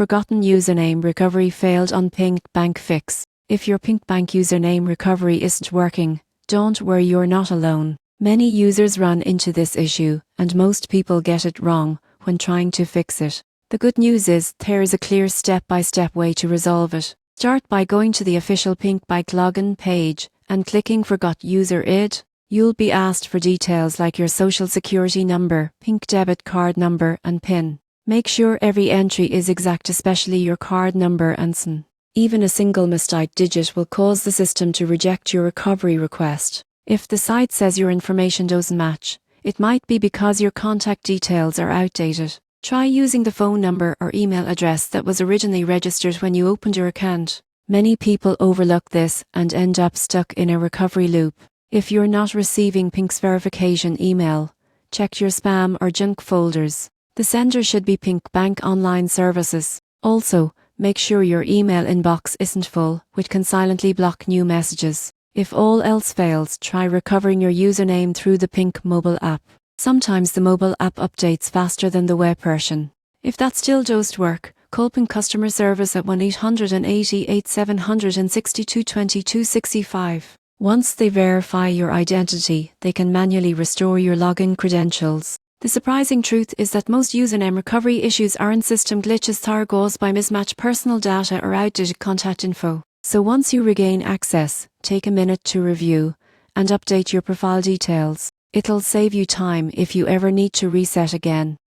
Forgotten username recovery failed on PNC Bank Fix. If your PNC Bank username recovery isn't working, don't worry, you're not alone. Many users run into this issue, and most people get it wrong when trying to fix it. The good news is there is a clear step-by-step way to resolve it. Start by going to the official PNC Bank login page and clicking Forgot User ID. You'll be asked for details like your social security number, PNC debit card number and PIN. Make sure every entry is exact, especially your card number and SIN. Even a single mistyped digit will cause the system to reject your recovery request. If the site says your information doesn't match, it might be because your contact details are outdated. Try using the phone number or email address that was originally registered when you opened your account. Many people overlook this and end up stuck in a recovery loop. If you're not receiving PNC's verification email, check your spam or junk folders. The sender should be PNC Bank Online Services. Also, make sure your email inbox isn't full, which can silently block new messages. If all else fails, try recovering your username through the PNC mobile app. Sometimes the mobile app updates faster than the web version. If that still doesn't work, call PNC customer service at 1-800-762-2265. Once they verify your identity, they can manually restore your login credentials. The surprising truth is that most username recovery issues aren't system glitches caused by mismatched personal data or outdated contact info. So once you regain access, take a minute to review and update your profile details. It'll save you time if you ever need to reset again.